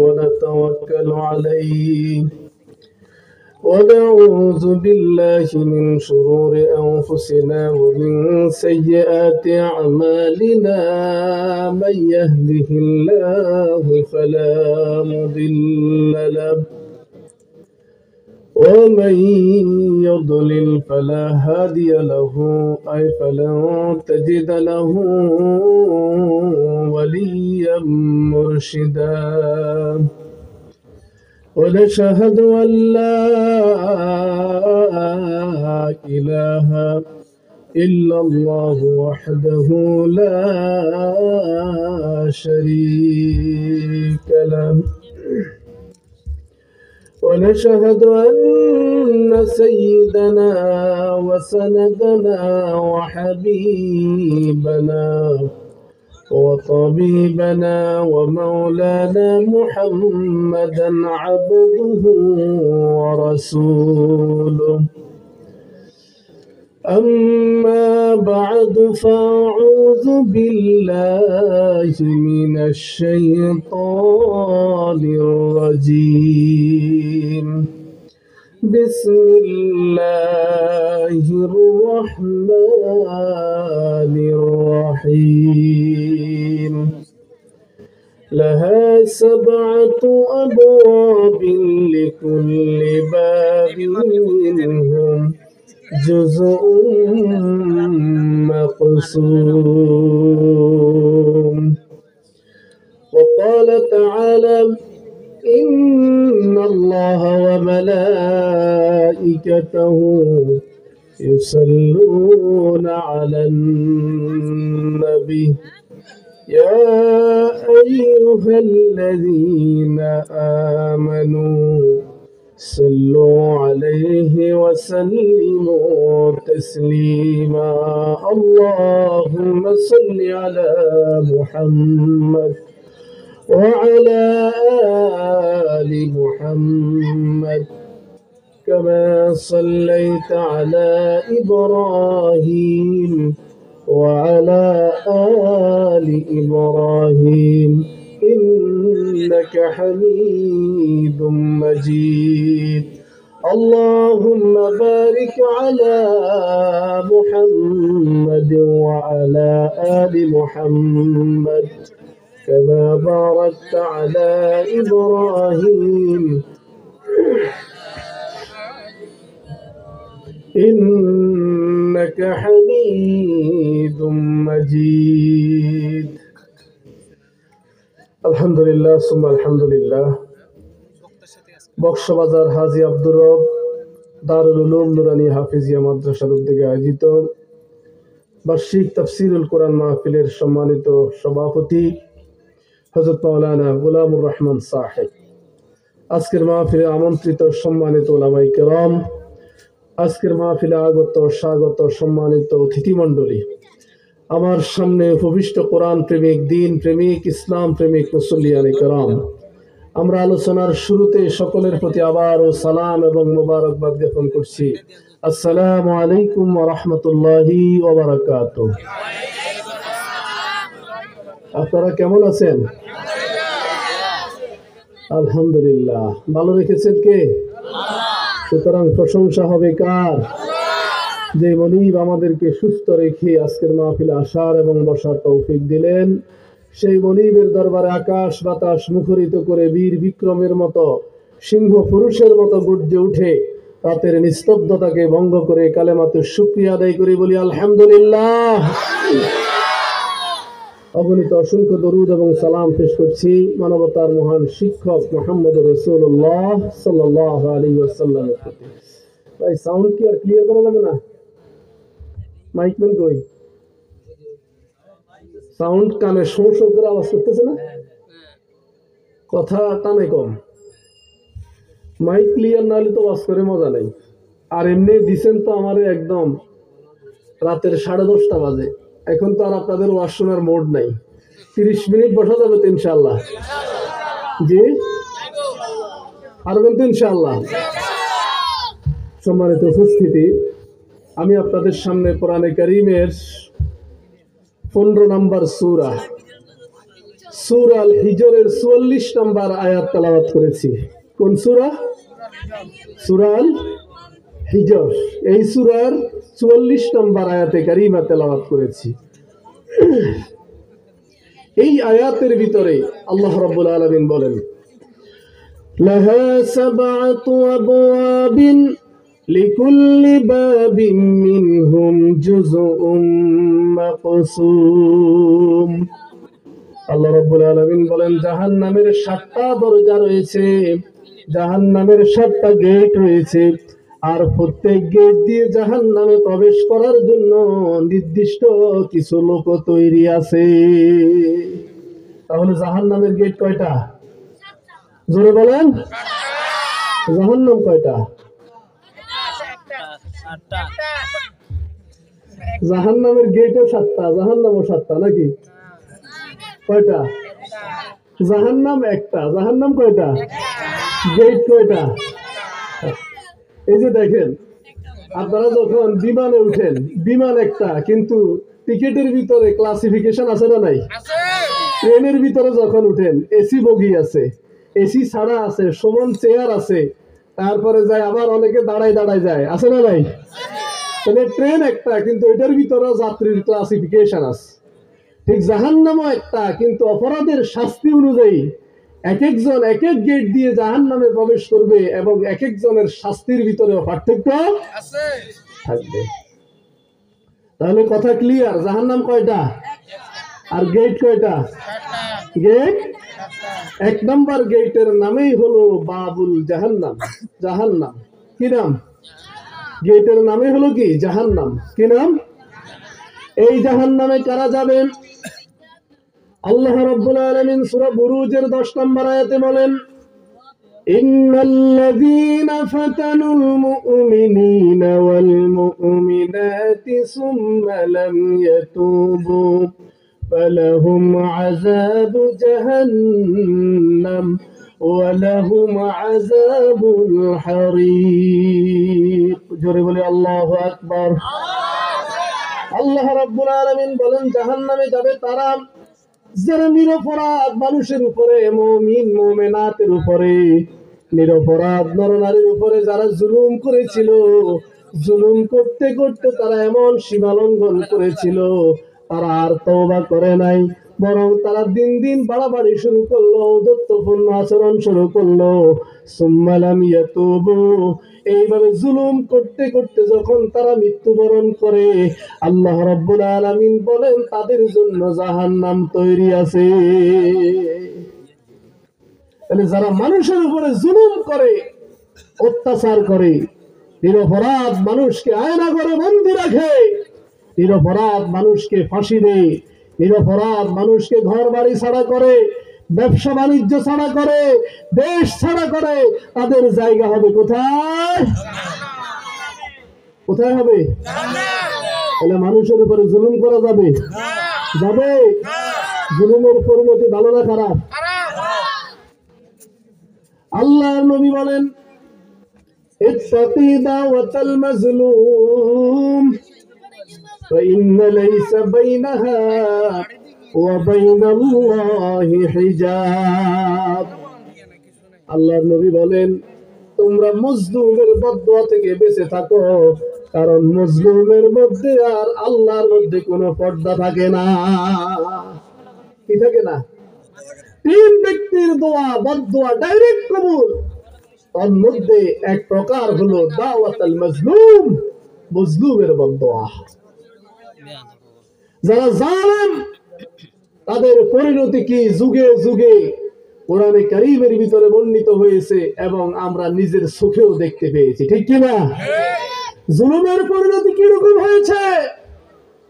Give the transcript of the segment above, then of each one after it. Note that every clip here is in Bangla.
ونتوكل عليه ونعوذ بالله من شرور أنفسنا ومن سيئات أعمالنا من يهده الله فلا مضل له ومن يضلل فلا هادي له أي فلن تجد له وليا مرشدا ونشهد أن لا إله إلا الله وحده لا شريك له ونشهد أن سيدنا وسندنا وحبيبنا وطبيبنا ومولانا محمدا عبده ورسوله أما بعد فأعوذ بالله من الشيطان الرجيم بسم الله الرحمن الرحيم لها 7 أبواب لكل باب منهم جزء مقسوم وقال تعالى إن الله وملائكته يصلون على النبي يا أيها الذين آمنوا صلوا عليه وسلموا تسليما اللهم صل على محمد وعلى آل محمد كما صليت على إبراهيم وعلى آل إبراهيم إنك حميد مجيد اللهم بارك على محمد وعلى آل محمد كما باركت على إبراهيم إنك حميد مجيد আলহামদুলিল্লাহ সুম্মা আলহামদুলিল্লাহ বক্সবাজার হাজী আব্দুর রব দারুল উলুম নুরানী হাফিজিয়া মাদ্রাসার উদ্যোগে আয়োজিত বার্ষিক তাফসীরুল কোরআন মাহফিলের সম্মানিত সভাপতি হযরত মাওলানা গোলামুর রহমান সাহেব, আজকের মাহফিলে আমন্ত্রিত সম্মানিত উলামায়ে কেরাম, আজকের মাহফিলে আগত স্বাগত সম্মানিত অতিথিমণ্ডলী, আমার সামনে উপবিষ্ট কোরআন প্রেমিক, দিন প্রেমিক, ইসলাম প্রেমিক মুসল্লিয়ানে কেরাম, আমরা আলোচনার শুরুতে সকলের প্রতি আবারও সালাম এবং মোবারকবাদ জ্ঞাপন করছি। আসসালামু আলাইকুম ওয়া রাহমাতুল্লাহি ওয়া বারাকাতুহু। আপনারা কেমন আছেন? আলহামদুলিল্লাহ। ভালো রেখেছেন কে? সুতরাং প্রশংসা হবে কার? যে মনিব আমাদেরকে সুস্থ রেখে আজকের মাহফিলে আসার এবং বসার তৌফিক দিলেন, সেই মনিবের দরবারে আকাশ বাতাস মুখরিত করে বীর বিক্রমের মতো, সিংহ পুরুষের মতো গর্জে উঠে রাতের নিস্তব্ধতাকে ভঙ্গ করে কালেমাতে শুকরিয়া আদায় করে বলি আলহামদুলিল্লাহ। অগণিত অসংখ্য দরুদ এবং সালাম পেশ করছি মানবতার মহান শিক্ষক মুহাম্মদ রাসূলুল্লাহ সাল্লাল্লাহু আলাইহি ওয়াসাল্লামের প্রতি। ভাই সাউন্ড কি আর ক্লিয়ার করা যাবে না? মাইকম্যান কই? সাউন্ড কানে শো শো করে আওয়াজ করতেছে না? কথা টানে কম। মাইক ক্লিয়ার না হলে তো ওয়াজ করে মজা নাই। আর এমনি দিছেন তো আমারে একদম রাতের 10:30 বাজে, এখন তো আর আপনাদের ওয়াজ শোনার মোড নাই। 30 মিনিট বসা যাবে তো ইনশাআল্লাহ? জি পারবেন তো ইনশাআল্লাহ? সম্মানিত উপস্থিতি, আমি আপনাদের সামনে কোরআনে কারীমের 15 নম্বর সূরা সূরা আল হিজরের ৪৪ নম্বর আয়াত তেলাওয়াত করেছি। কোন সূরা? সূরা আল হিজর। এই সূরার ৪৪ নম্বর আয়াতে কারিমা তেলাওয়াত করেছি। এই আয়াতের ভিতরে আল্লাহ রাব্বুল আলামিন বলেন, লাহা সাবআতু আবওয়াবিন লিকুল্লি বাবিন মিনহুম জুজউম মাকসুম। আল্লাহ রাব্বুল আলামিন বলেন, জাহান্নামের ৭টা দরজা রয়েছে, জাহান্নামের ৭টা গেট রয়েছে, আর প্রত্যেক গেট দিয়ে জাহান্নামে প্রবেশ করার জন্য নির্দিষ্ট কিছু লোক তৈরি আছে। তাহলে জাহান্নামের গেট কয়টা? জোরে বলেন, জাহান্নাম কয়টা? জাহান্নামের গেটও ৭টা, জাহান্নামও ৭টা নাকি? কয়টা? জাহান্নাম একটা, জাহান্নাম কয়টা? গেট কয়টা? এই যে দেখেন, আপনারা যখন বিমানে উঠেন, বিমান একটা, কিন্তু টিকেটের ভিতরে ক্লাসিফিকেশন আছে না নাই? ট্রেনের ভিতরে যখন উঠেন, এসি বগি আছে, এসি ছাড়া আছে, সমান চেয়ার আছে, তারপরে যায় আবার অনেকে দাঁড়ায় দাঁড়ায় যায়, আছে না নাই? তাহলে ট্রেন একটা, কিন্তু এটার ভিতরে যাত্রীর ক্লাসিফিকেশন আছে। ঠিক জাহান্নামও একটা, কিন্তু অপরাধের শাস্তি অনুযায়ী এক একজন এক এক গেট দিয়ে জাহান্নামে প্রবেশ করবে, এবং এক একজনের শাস্তির ভিতরেও পার্থক্য থাকবে। তাহলে কথা ক্লিয়ার, জাহান্নাম কয়টা আর গেট কয়টা? গেট ১ নম্বর গেটের নামেই হলো বাবুল জাহান্নাম। জাহান্নাম কি নাম? গেটের নামে হলো কি? জাহান্নাম। কি নাম? এই জাহান্নামে কারা যাবেন? আল্লাহ রাব্বুল আলামিন সূরা বুরুজের 10 নম্বর আয়াতে বলেন, ইন্নাল্লাযীনা ফাতানুল মুমিনিনা ওয়াল মুমিনাতি সুম্মা লাম ইয়াতুবু ফালাহুম আযাবু জাহান্নাম ওয়া লাহুম আযাবুল হারীক। জোরে বলি আল্লাহু আকবার। আল্লাহ রাব্বুল আলামিন বলেন, জাহান্নামে যাবে তারা যারা নিরপরাধ মানুষের উপরে, মুমিন মুমিনাতের উপরে, নিরপরাধ নরনারীর উপরে যারা জুলুম করেছিল, জুলুম করতে করতে তারা এমন সীমা লঙ্ঘন করেছিল, তারা আর তওবা করে নাই, বরং তারা দিন দিন বাড়াবাড়ি শুরু করলো, ঔদ্ধত্যপূর্ণ আচরণ শুরু করলো। সুম্মা লাম ইয়াতুবু, এইভাবে জুলুম করতে করতে যখন তারা মৃত্যুবরণ করে, আল্লাহ রাব্বুল আলামিন বলেন তাদের জন্য জাহান্নাম তৈরি আছে। তাহলে যারা মানুষের উপরে জুলুম করে, অত্যাচার করে, নিরপরাধ মানুষকে আয়না করে বন্দী রাখে, নিরপরাধ মানুষকে ফাঁসি দেয়, নিরপরাধ মানুষকে ঘর বাড়ি ছাড়া করে, ব্যবসা বাণিজ্য ছাড়া করে, দেশ ছাড়া করে, তাদের জায়গা হবে কোথায়? কোথায় হবে? তাহলে মানুষের উপরে জুলুম করা যাবে? যাবে? জুলুমের পরিণতি ভালো না খারাপ? আল্লাহর নবী বলেন, ইত্তাকি দাওয়াতাল মাজলুম فإن ليس بينها وبين الله حجاب। আল্লাহর নবী বলেন, তোমরা মজলুমের বদদুয়া থেকে বেঁচে থাকো, কারণ মজলুমের মধ্যে আর আল্লাহর মধ্যে কোনো পর্দা থাকে না। কি থাকে না? 3 ব্যক্তির দোয়া, বদদুয়া ডাইরেক্ট কবুল। তার মধ্যে এক প্রকার হলো দাওয়াতুল মাজলুম, মজলুমের বদদুয়া। যারা জালেম, তাদের পরিণতি কি যুগে যুগে কোরআনে কারীমের ভিতরে বর্ণিত হয়েছে, এবং আমরা নিজের চোখেও দেখতে পেয়েছি, ঠিক কিনা? জুলুমের পরিণতি কিরকম হয়েছে?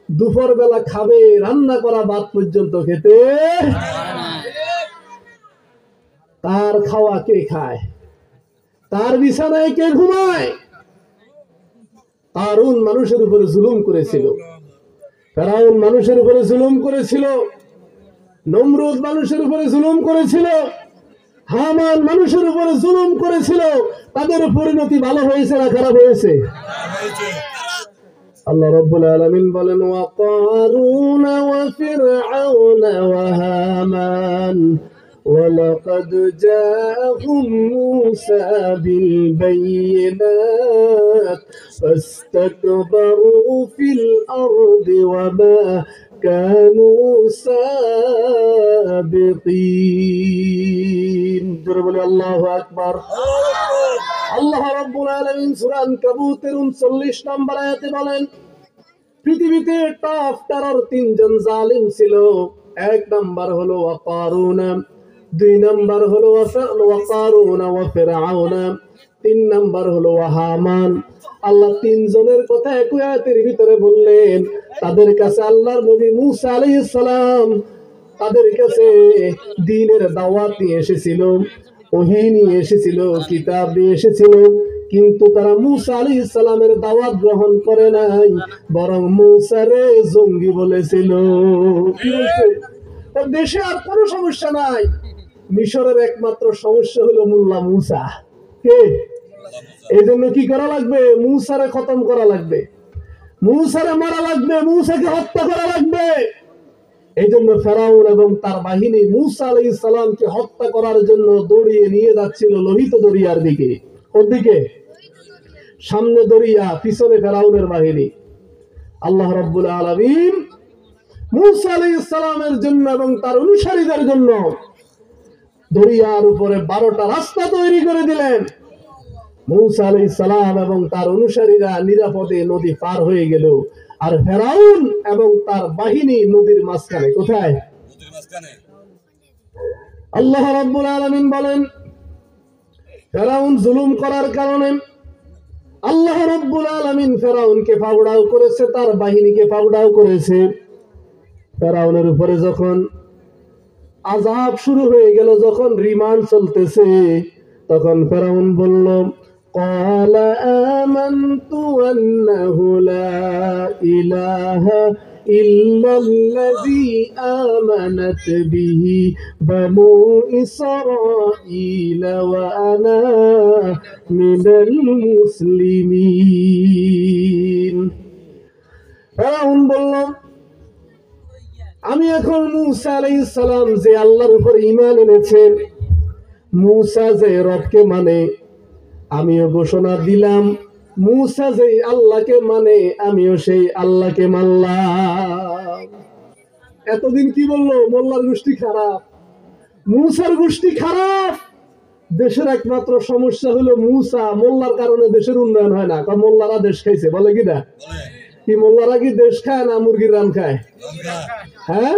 দুপুর বেলা খাবে, রান্না করা ভাত পর্যন্ত খেতে, তার খাওয়া কে খায়? তার বিছানায় কে ঘুমায়? কারুন মানুষের উপরে জুলুম করেছিল, ফেরাউন মানুষের উপরে জুলুম করেছিল, নমরুদ মানুষের উপরে জুলুম করেছিল, হামান মানুষের উপরে জুলুম করেছিল। তাদের পরিণতি ভালো হয়েছে না খারাপ হয়েছে? আল্লাহ রাব্বুল আলামিন বলেন ওয়া কারুন ওয়া ফিরআউন ওয়া হামান ولقد جاءهم موسى بالبينات فاستكبروا في الأرض وما كانوا سابقين جرب الله أكبر আল্লাহ রাব্বুল আলামিন সূরা আনকাবুতের 39 নম্বর আয়াতে বলেন পৃথিবীতে টপ টেরর তিনজন জালিম ছিল। এক নাম্বার হলো কারুন, দুই নাম্বার হলো কারুন ওয়া ফিরআউন, তিন নাম্বার হলো হামান। আল্লাহ তিনজনের কথা একই আয়াতের ভিতরে বললেন। তাদের কাছে আল্লাহর নবী মুসা আলাইহিস সালাম তাদের কাছে দ্বীনের দাওয়াত নিয়ে এসেছিল, ওহী নিয়ে এসেছিল, কিতাব নিয়ে এসেছিল, কিন্তু তারা মুসা আলাইহিস সালামের দাওয়াত গ্রহণ করে নাই, বরং মুসারে জঙ্গি বলেছিল। কি বলছে? তার দেশে আর কোনো সমস্যা নাই, মিশরের একমাত্র সমস্যা হলো মোল্লা মুসা। কে? এই জন্য কি করা লাগবে? মুসারে খতম করা লাগবে, মুসারে মারা লাগবে, মুসাকে হত্যা করা লাগবে। এই জন্য ফেরাউন এবং তার বাহিনী মুসা আলাইহিস সালামকে হত্যা করার জন্য দৌড়িয়ে নিয়ে যাচ্ছিল লোহিত দরিয়ার দিকে। ওর দিকে সামনে দরিয়া, পিছনে ফেরাউনের বাহিনী। আল্লাহ রাব্বুল আলামিন মুসা আলাইহিস সালামের জন্য এবং তার অনুসারীদের জন্য দরিয়ার উপরে 12টা রাস্তা তৈরি করে দিলেন। মুসা আলাইহিস সালাম এবং তার অনুসারীরা নিরাপদে নদী পার হয়ে গেল, আর ফেরাউন এবং তার বাহিনী নদীর মাঝখানে। কোথায়? নদীর মাঝখানে। আল্লাহ রাব্বুল আলামিন বলেন ফেরাউন জুলুম করার কারণে আল্লাহ রাব্বুল আলামিন ফেরাউনকে পাকড়াও করেছে, তার বাহিনীকে পাকড়াও করেছে। ফেরাউনের উপরে যখন আযাব শুরু হয়ে গেল, যখন রিমান্ড চলতেছে, তখন ফেরাউন বলল قال آمنت أنه لا إله إلا الذي آمنت به بنو إسرائيل وأنا من المسلمين। ফেরাউন বলল আমি এখন মুসা আলাইহিস সালাম যে আল্লাহর উপর ঈমান এনেছেন, মুসা যে রবকে মানে, আমিও ঘোষণা দিলাম মুসা যে আল্লাহকে মানে, আমিও সেই আল্লাহকে মানলাম। এতদিন কি বললো? মোল্লার গোষ্ঠী খারাপ, মুসার গোষ্ঠী খারাপ। দেশের একমাত্র সমস্যা হলো মুসা, মোল্লার কারণে দেশের উন্নয়ন হয় না। কারণ মোল্লারা দেশ খাইছে, বলে কি না? কি মোল্লারা কি দেশ খায় না মুরগির রান খায়? হ্যাঁ,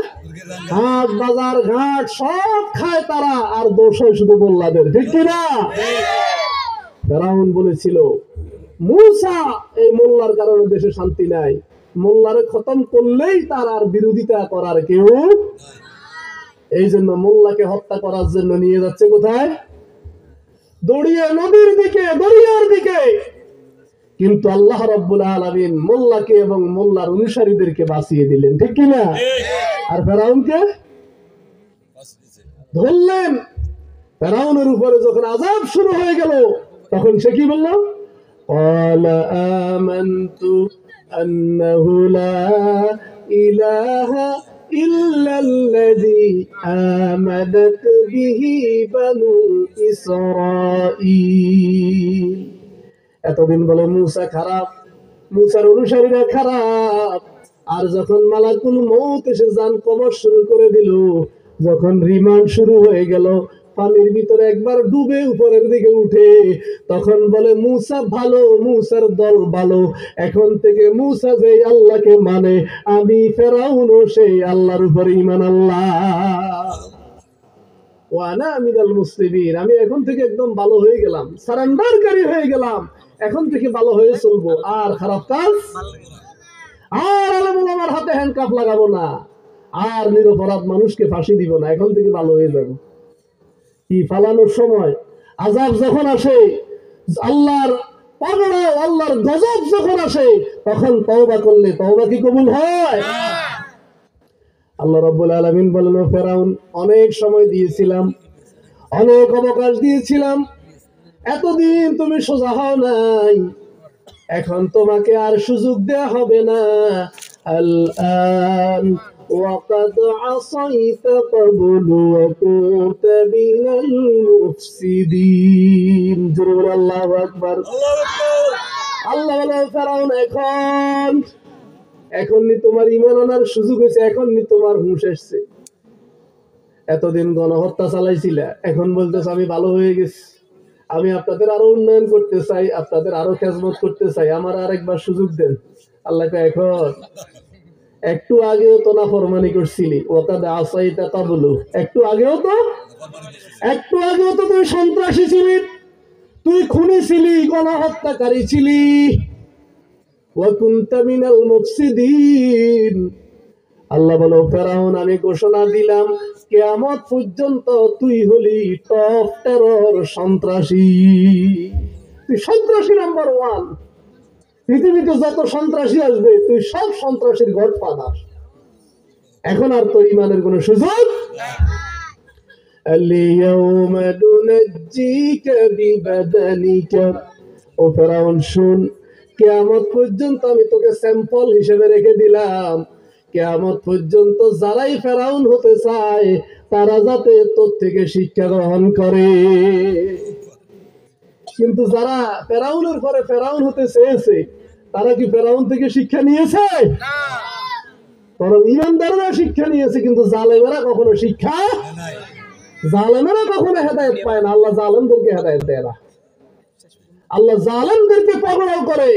হাট বাজার ঘাট সব খায় তারা, আর দোষ হয় শুধু মোল্লাদের। ঠিক কিনা? ফেরাউন বলেছিল মুসা এই মোল্লার কারণে দেশে শান্তি নাই, মোল্লারে খতম করলেই তার আর বিরোধিতা করার কেউ। এই জন্য মোল্লাকে হত্যা করার জন্য নিয়ে যাচ্ছে কোথায়? দড়িয়ে নদীর দিকে, দরিয়ার দিকে। কিন্তু আল্লাহ রাব্বুল আলামিন মোল্লাকে এবং মোল্লার অনুসারীদেরকে বাঁচিয়ে দিলেন। ঠিক কিনা? আর ফেরাউনকে ধরলেন। ফেরাউনের উপরে যখন আযাব শুরু হয়ে গেল, তখন সে কি বলল? قال آمنت أنه لا إله إلا الذي آمنت به بنو إسرائيل। এতদিন বলে মুসা খারাপ, মুসার অনুসারীরা খারাপ, আর যখন মালাকুল মউত এসে জান কবজ শুরু করে দিল, যখন রিমান্ড শুরু হয়ে গেল, পানির ভিতরে একবার ডুবে উপরের দিকে উঠে, তখন বলে মুসা ভালো, মুসার দল ভালো, এখন থেকে মুসা যে আল্লাহকে মানে, আমি ফেরাউনও সেই আল্লাহর উপর ঈমান আল্লাহ। ওয়ানা মিনাল মুসলিমিন, আমি এখন থেকে একদম ভালো হয়ে গেলাম, সারেন্ডারকারী হয়ে গেলাম, এখন থেকে ভালো হয়ে চলবো, আর খারাপ কাজ, আর আলেম ওলামার হাতে হ্যান্ডকাফ লাগাবো না, আর নিরপরাধ মানুষকে ফাঁসি দিব না, এখন থেকে ভালো হয়ে যাবো। কি ফালানোর সময় আযাব যখন আসে, আল্লাহর পাগড়া, আল্লাহর গজব যখন আসে, তখন তওবা করলে তওবা কি কবুল হয়? আল্লাহ রাব্বুল আলামিন বলেন ফেরাউন অনেক সময় দিয়েছিলাম, অনেক অবকাশ দিয়েছিলাম, এতদিন তুমি সোজা হও নাই, এখন তোমাকে আর সুযোগ দেয়া হবে না। আল-আন ওয়াকাদ আসাইতা ক্বাবলু ওয়া কুনতা মিনাল মুফসিদিন। জোরে বলো আল্লাহু আকবার। আল্লাহ বলে ফেরাউন এখনই তোমার ঈমান আনার সুযোগ হয়েছে, এখনই তোমার হুঁশ এসছে। এতদিন গণহত্যা চালাইছিলা, এখন বলতেছে আমি ভালো হয়ে গেছি, আমি আপনাদের আরো উন্নয়ন করতে চাই, আপনাদের আরো খেজমত করতে চাই, আমার আরেকবার সুযোগ দেন। আল্লাহ এখন একটু আগেও তো না ফরমানি করছিলি, ওয়াকাদ আসাইতা ক্বাবলু, একটু আগেও তো তুই সন্ত্রাসী ছিলি, তুই খুনি ছিলি, গণহত্যাকারী ছিলি। ওয়া কুনতা মিনাল মুফসিদিন। আল্লাহ বলো ফেরাউন আমি ঘোষণা দিলাম কিয়ামত পর্যন্ত তুই হলি টপ টেরর সন্ত্রাসী, তুই সন্ত্রাসী নাম্বার 1। পৃথিবীতে যত সন্ত্রাসী আসবে তুই সব সন্ত্রাসীর গডফাদার। এখন আর তো ঈমানের কোনো সুযোগ। আল-ইয়াওমা নুনাজ্জিকা বিবাদানিকা। ও ফেরাউন শুন, কিয়ামত পর্যন্ত আমি তোকে স্যাম্পল হিসেবে রেখে দিলাম। কিয়ামত পর্যন্ত যারাই ফেরাউন হতে চায় তারা যাতে তোর থেকে শিক্ষা গ্রহণ করে। কিন্তু যারা ফেরাউনের পরে ফেরাউন হতে চেয়েছে তারা কি ফেরাউন থেকে শিক্ষা নিয়েছে? বরং ঈমানদাররা শিক্ষা নিয়েছে, কিন্তু জালেমেরা কখনো শিক্ষা, জালেমেরা কখনো হেদায়েত পায় না। আল্লাহ জালেমদেরকে হেদায়েত দেয় না, আল্লাহ জালেমদেরকে পাগল করে।